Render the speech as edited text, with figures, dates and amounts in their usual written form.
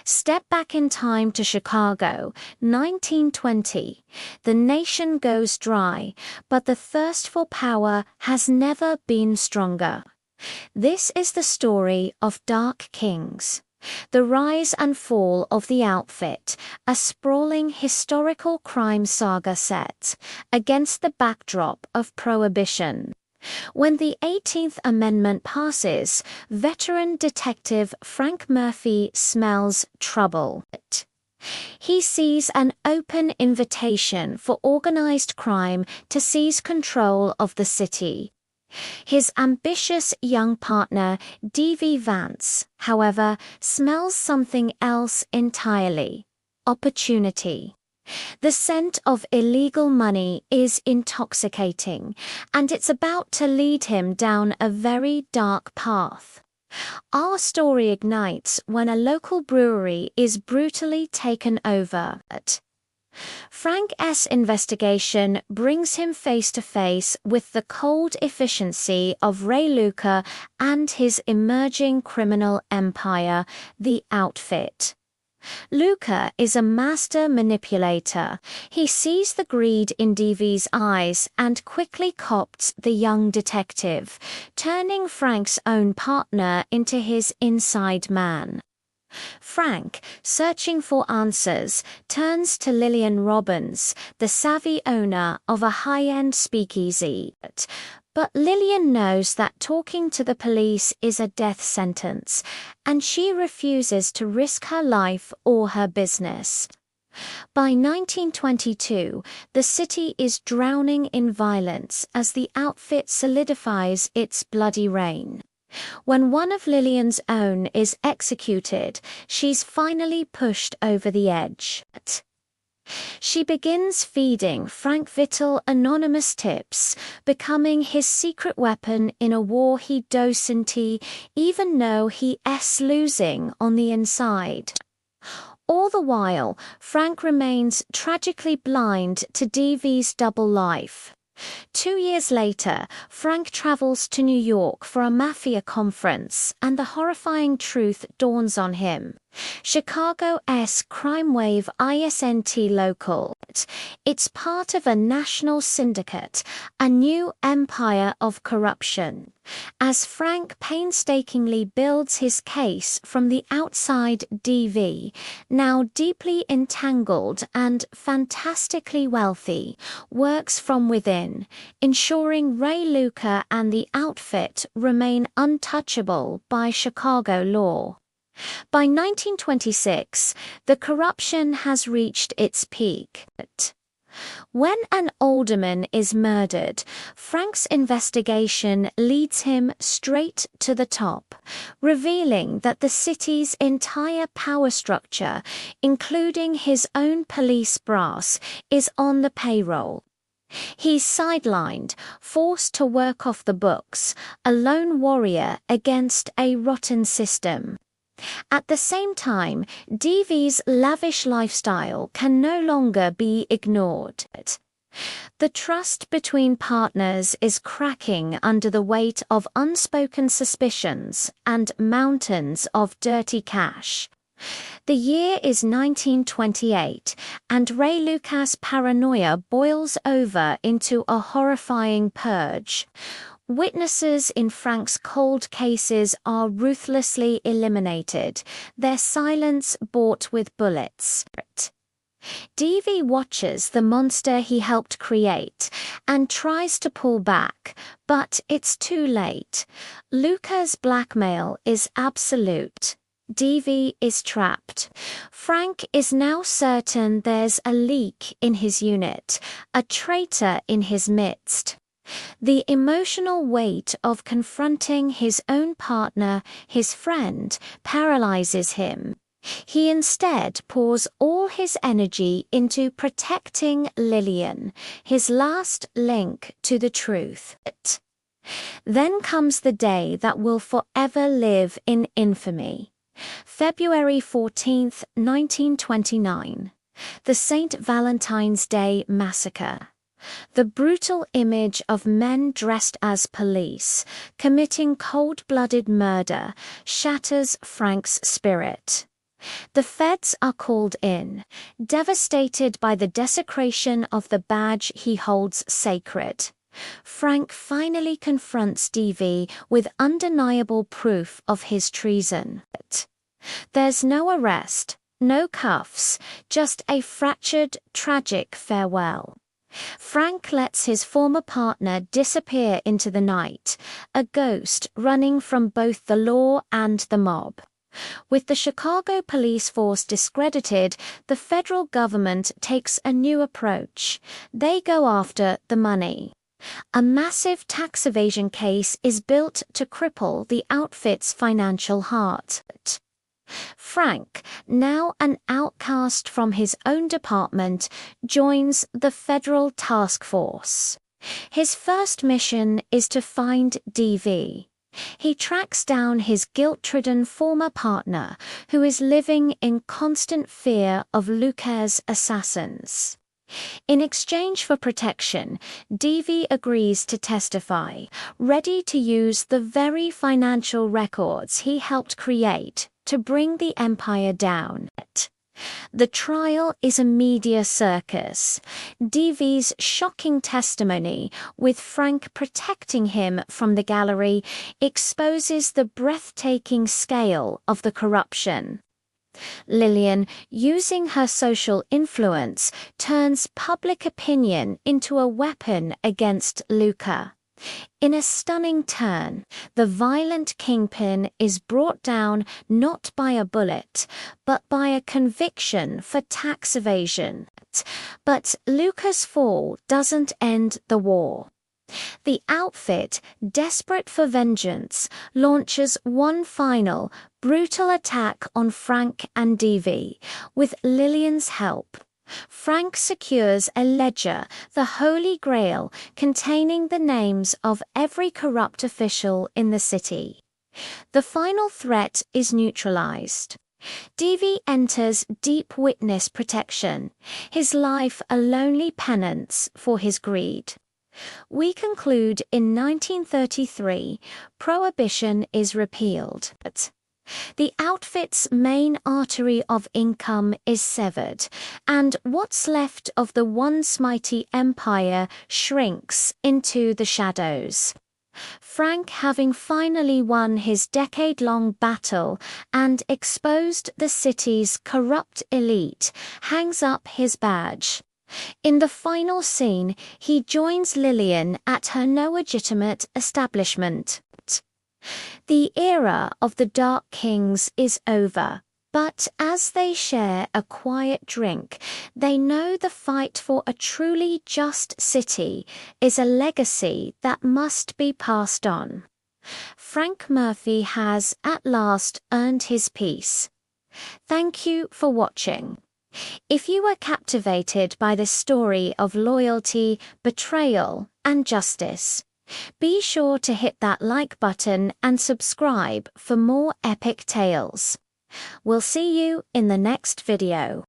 Step back in time to Chicago, 1920. The nation goes dry, but the thirst for power has never been stronger. This is the story of Dark Kings. The rise and fall of the outfit, a sprawling historical crime saga set against the backdrop of Prohibition. When the 18th Amendment passes, veteran detective Frank Murphy smells trouble. He sees an open invitation for organized crime to seize control of the city. His ambitious young partner, D.V. Vance, however, smells something else entirely: opportunity. The scent of illegal money is intoxicating, and it's about to lead him down a very dark path. Our story ignites when a local brewery is brutally taken over. Frank's investigation brings him face to face with the cold efficiency of Ray Luca and his emerging criminal empire, the Outfit. Luca is a master manipulator. He sees the greed in DV's eyes and quickly copts the young detective, turning Frank's own partner into his inside man. Frank, searching for answers, turns to Lillian Robbins, the savvy owner of a high-end speakeasy. But Lillian knows that talking to the police is a death sentence, and she refuses to risk her life or her business. By 1922, the city is drowning in violence as the Outfit solidifies its bloody reign. When one of Lillian's own is executed, she's finally pushed over the edge. She begins feeding Frank Vittel anonymous tips, becoming his secret weapon in a war he doesn't even know he's losing on the inside. All the while, Frank remains tragically blind to DV's double life. 2 years later, Frank travels to New York for a Mafia conference, and the horrifying truth dawns on him. Chicago's crime wave isn't local. It's part of a national syndicate, a new empire of corruption. As Frank painstakingly builds his case from the outside, DV, now deeply entangled and fantastically wealthy, works from within, ensuring Ray Luca and the Outfit remain untouchable by Chicago law. By 1926, the corruption has reached its peak. When an alderman is murdered, Frank's investigation leads him straight to the top, revealing that the city's entire power structure, including his own police brass, is on the payroll. He's sidelined, forced to work off the books, a lone warrior against a rotten system. At the same time, DV's lavish lifestyle can no longer be ignored. The trust between partners is cracking under the weight of unspoken suspicions and mountains of dirty cash. The year is 1928, and Ray Luca's paranoia boils over into a horrifying purge. Witnesses in Frank's cold cases are ruthlessly eliminated, their silence bought with bullets. DV watches the monster he helped create and tries to pull back, but it's too late. Luca's blackmail is absolute. DV is trapped. Frank is now certain there's a leak in his unit, a traitor in his midst. The emotional weight of confronting his own partner, his friend, paralyzes him. He instead pours all his energy into protecting Lillian, his last link to the truth. Then comes the day that will forever live in infamy. February 14th, 1929. The St. Valentine's Day Massacre. The brutal image of men dressed as police, committing cold-blooded murder, shatters Frank's spirit. The feds are called in, devastated by the desecration of the badge he holds sacred. Frank finally confronts DV with undeniable proof of his treason. There's no arrest, no cuffs, just a fractured, tragic farewell. Frank lets his former partner disappear into the night, a ghost running from both the law and the mob. With the Chicago police force discredited, the federal government takes a new approach. They go after the money. A massive tax evasion case is built to cripple the outfit's financial heart. Frank, now an outcast from his own department, joins the federal task force. His first mission is to find DV. He tracks down his guilt-ridden former partner, who is living in constant fear of Luca's assassins. In exchange for protection, DV agrees to testify, ready to use the very financial records he helped create to bring the empire down. The trial is a media circus. DV's shocking testimony, with Frank protecting him from the gallery, exposes the breathtaking scale of the corruption. Lillian, using her social influence, turns public opinion into a weapon against Luca. In a stunning turn, the violent kingpin is brought down not by a bullet, but by a conviction for tax evasion. But Luca's fall doesn't end the war. The outfit, desperate for vengeance, launches one final, brutal attack on Frank and DV, with Lillian's help. Frank secures a ledger, the Holy Grail, containing the names of every corrupt official in the city. The final threat is neutralized. DV enters deep witness protection, his life a lonely penance for his greed. We conclude in 1933, Prohibition is repealed. The outfit's main artery of income is severed, and what's left of the once mighty empire shrinks into the shadows. Frank, having finally won his decade-long battle and exposed the city's corrupt elite, hangs up his badge. In the final scene, he joins Lillian at her no-legitimate establishment. The era of the Dark Kings is over, but as they share a quiet drink, they know the fight for a truly just city is a legacy that must be passed on. Frank Murphy has, at last, earned his peace. Thank you for watching. If you were captivated by the story of loyalty, betrayal, and justice, be sure to hit that like button and subscribe for more epic tales. We'll see you in the next video.